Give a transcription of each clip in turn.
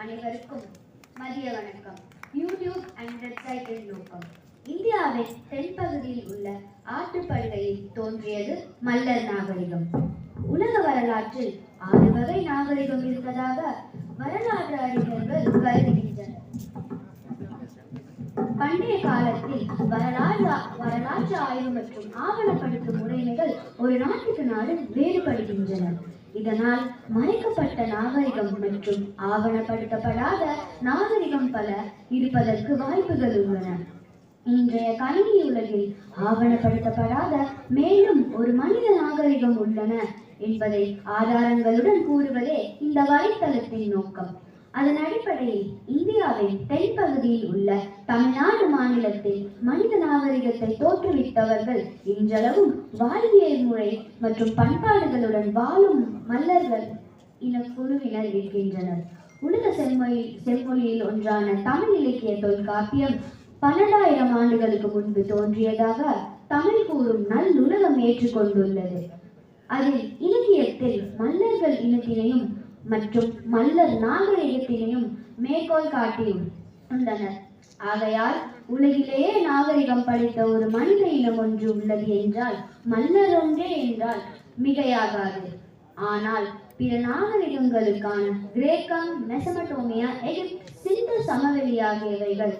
அனைவருக்கும் மதிய வணக்கம். யூடியூப் அண்ட் வெப்சைட்டின் நோக்கம் இந்தியாவின் தென்பகுதியில் உள்ள ஆற்றுப்படுகையில் தோன்றியது மல்லர் நாகரிகம். உலக வரலாற்றில் 6 வகை நாகரிகம் இருப்பதாக வரலாற்று அறிஞர்கள் கருதுகின்றனர். பண்டைய காலத்தில் வரலாற்று ஆய்வு மற்றும் ஆவணப்படுத்தும் முறைமைகள் ஒரு நாட்டுக்கு நாடு வேறுபடுகின்றன. இதனால் மறைக்கப்பட்ட நாகரிகம் மற்றும் ஆவணப்படுத்தப்படாத நாகரிகம் பல இருப்பதற்கு வாய்ப்புகள் உள்ளன. இன்றைய கணினி உலகில் ஆவணப்படுத்தப்படாத மேலும் ஒரு மனித நாகரிகம் உள்ளன என்பதை ஆதாரங்களுடன் கூறுவதே இந்த வலைத்தளத்தின் நோக்கம். அதன் அடிப்படையில் இந்தியாவின் தென்பகுதியில் உள்ள தமிழ்நாடு மாநிலத்தில் மனித நாகரிகத்தை தோற்றுவித்தவர்கள் இன்றளவும் வாழ்வியல் முறை மற்றும் பண்பாடுகளுடன் வாழும் மல்லர்கள் இனக்குழுவினர் இருக்கின்றனர். உலக செம்மொழியில் ஒன்றான தமிழ் இலக்கிய தொல்காப்பியம் 12,000 ஆண்டுகளுக்கு முன்பு தோன்றியதாக தமிழ் கூறும் நல்லுலகம் ஏற்றுக்கொண்டுள்ளது. அதில் இலக்கியத்தில் மல்லர்கள் இனத்தினையும் மற்றும் மல்லர் நாகரிகத்தினையும் மேற்கோள் காட்டியுள்ளனர். ஆகையால் உலகிலேயே நாகரிகம் படைத்த ஒரு மனித இனம் ஒன்று உள்ளது என்றால் மல்லர் ஒன்றே என்றால் மிகையாகாது. ஆனால் பிற நாகரிகங்களுக்கான கிரேக்கம், மெசபடோமியா, எகிப்து, சிந்து சமவெளி ஆகியவைகள்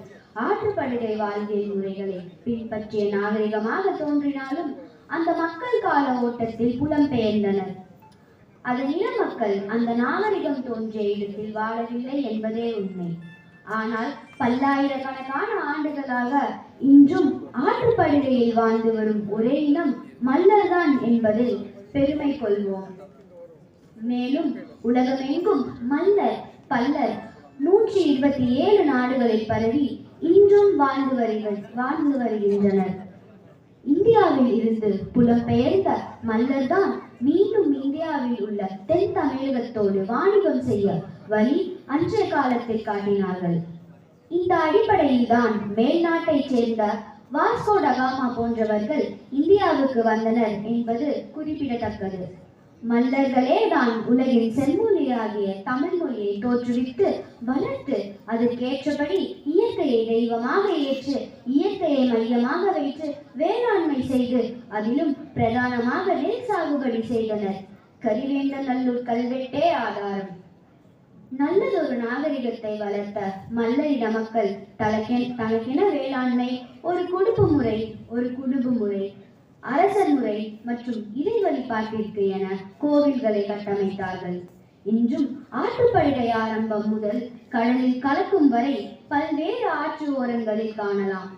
ஆற்றுப்படுகை வாழ்வியல் முறைகளை பின்பற்றிய நாகரிகமாக தோன்றினாலும் அந்த மக்கள் கால ஓட்டத்தில் புலம்பெயர்ந்தனர். அதன் இன மக்கள் அந்த நாகரிகம் தோன்றிய இடத்தில் வாழவில்லை என்பதே உண்மை. ஆனால் பல்லாயிரக்கணக்கான ஆண்டுகளாக இன்றும் ஆற்றுப்படுகையில் வாழ்ந்து வரும் ஒரே இனம் மல்லர்தான் என்பதில் பெருமை கொள்வோம். மேலும் உலகமெங்கும் மல்லர் பல்லர் 127 நாடுகளில் பரவி இன்றும் வாழ்ந்து வருகின்றனர். இந்தியாவில் இருந்து புலம்பெயர்ந்த மல்லர்தான் மீண்டும் இந்தியாவில் உள்ள தென் தமிழகத்தோடு வாணிகம் செய்ய வழி அன்றைய காலத்தில் காட்டினார்கள். இந்த அடிப்படையில் தான் மேல்நாட்டைச் சேர்ந்த வாஸ்கோ ட காமா போன்றவர்கள் இந்தியாவுக்கு வந்தனர் என்பது குறிப்பிடத்தக்கது. மல்லர்களே தான் உலகின் செம்மொழியாகிய தமிழ் மொழியை தோற்றுவித்து வளர்த்து அதற்கேற்றபடி இயற்கையை தெய்வமாக ஏற்று இயற்கையை மையமாக வைத்து வேளாண்மை செய்து அதிலும் பிரதானமாக நெல் சாகுபடி செய்தனர். கரிவேண்டநல்லூர் கல்வெட்டே ஆதாரம். நல்லதொரு நாகரிகத்தை வளர்த்த மல்லரிட மக்கள் தனக்கென வேளாண்மை, ஒரு குடும்ப முறை, அரசர் முறை மற்றும் இறை வழிபாட்டிற்கு என கோவில்களை கட்டமைத்தார்கள். இன்றும் ஆற்றுப்படுகை ஆரம்பம் முதல் கடலில் கலக்கும் வரை பல்வேறு ஆற்று ஓரங்களில் காணலாம்.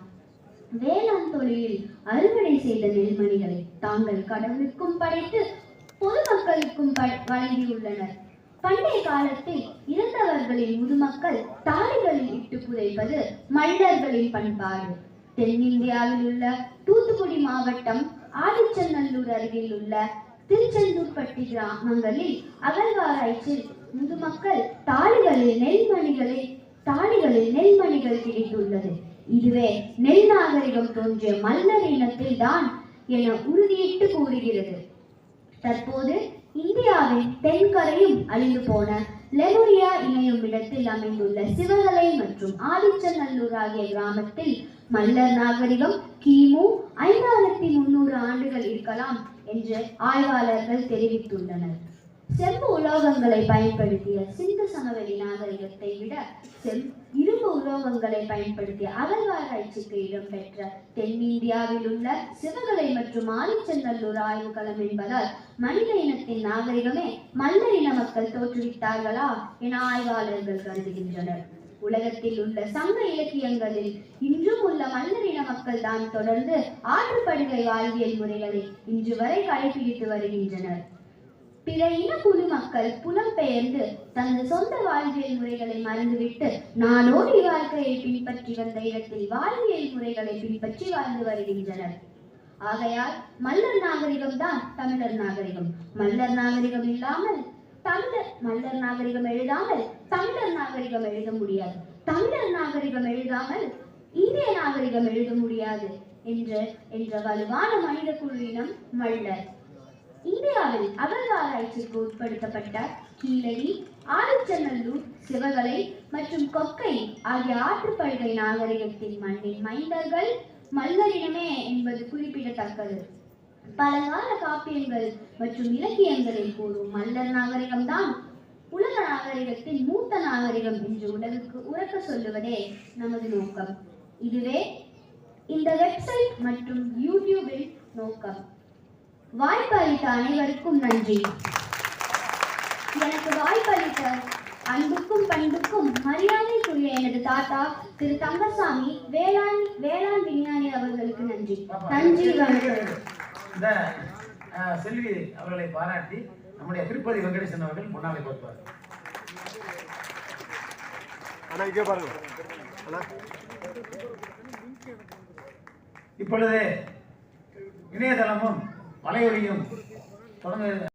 வேளாண் தொழிலில் அறுவடை செய்த நெல்மணிகளை தாங்கள் கடவுளுக்கும் படைத்து பொதுமக்களுக்கும் வழங்கியுள்ளனர். பண்டைய காலத்தில் இறந்தவர்களின் முதுமக்கள் தாலிகளில் இட்டு புதைப்பது மல்லர்களின் பண்பாடு. தென்னிந்தியாவில் உள்ள தூத்துக்குடி மாவட்டம் ஆதிச்சநல்லூர் அருகில் உள்ள திருச்செந்தூர்பட்டி கிராமங்களில் அகழ்வாராய்ச்சியில் முதுமக்கள் தாலிகளில் நெல்மணிகள் கிடைத்துள்ளது. இதுவே நெல் நாகரிகம் தோன்றிய மல்லர் இனத்தில் தான் என உறுதியிட்டு கூறுகிறது. தற்போது இந்தியாவின் தென்கரையும் அழிந்து போன லெமுரியா இணையும் இடத்தில் அமைந்துள்ள சிவகலை மற்றும் ஆதிச்சநல்லூர் ஆகிய கிராமத்தில் மல்லர் நாகரிகம் கிமு 5300 ஆண்டுகள் இருக்கலாம் என்று ஆய்வாளர்கள் தெரிவித்துள்ளனர். செம்பு உலோகங்களை பயன்படுத்திய சிந்து சமவெளி நாகரிகத்தை விட இரும்பு உலோகங்களை பயன்படுத்திய அகழ்வாராய்ச்சிக்கு இடம்பெற்ற தென்னிந்தியாவில் உள்ள சிவகலை மற்றும் ஆதிச்சநல்லூர் ஆய்வுகளம் என்பதால் மனித இனத்தின் நாகரிகமே மல்லர் இன மக்கள் தோற்றுவித்தார்களா என ஆய்வாளர்கள் கருதுகின்றனர். உலகத்தில் உள்ள சங்க இலக்கியங்களில் இன்றும் உள்ள மல்லர் இன மக்கள் தான் தொடர்ந்து ஆற்றுப்படுகை வாழ்வியல் முறைகளை இன்று வரை கடைபிடித்து வருகின்றனர். பிற இன குழு மக்கள் புலம்பெயர்ந்து தங்கள் சொந்த வாழ்வியல் முறைகளை மறந்துவிட்டு நாடோடி வாழ்க்கையை பின்பற்றி வந்த இடத்தில் வாழ்வியல் முறைகளை பின்பற்றி வாழ்ந்து வருகின்றனர். ஆகையால் மல்லர் நாகரிகம் தான் தமிழர் நாகரிகம். மல்லர் நாகரிகம் எழுதாமல் தமிழர் நாகரிகம் எழுத முடியாது. தமிழர் நாகரிகம் எழுதாமல் இந்திய நாகரிகம் எழுத முடியாது என்ற வலுவான மனித குழுவினம் மல்லர். இந்தியாவில் அகழ்வாராய்ச்சிக்கு உட்படுத்தப்பட்ட கீழடி, ஆதிச்சநல்லூர், சிவகலை மற்றும் கொக்கை ஆகிய ஆற்றுப்படுகை நாகரிகத்தின் மண்ணின் மைந்தர்கள் மல்லரினமே என்பது குறிப்பிடத்தக்கது. பழங்கால காப்பியங்கள் மற்றும் இலக்கியங்களில் கூறும் மல்லர் நாகரிகம்தான் உலக நாகரிகத்தின் மூத்த நாகரிகம் என்று உலகுக்கு உறக்க சொல்லுவதே நமது நோக்கம். இதுவே இந்த வெப்சைட் மற்றும் யூடியூபில் நோக்கம். வாய்ப்பு அளித்த அனைவருக்கும் நன்றி. எனக்கு வாய்ப்பளித்த அன்புக்கும் பண்புக்கும் மரியாதைக்குரிய எனது தாத்தா திரு தங்கசாமி வேளாண் விஞ்ஞானி அவர்களுக்கு நன்றி. நன்றி, வணக்கம். இந்த செல்வி அவர்களை பாராட்டி நம்முடைய திருப்பதி வெங்கடேசன் அவர்கள் முன்னாலே கொடுப்பார். இப்பொழுது இணையதளமும் வலையொலியும் தொடங்க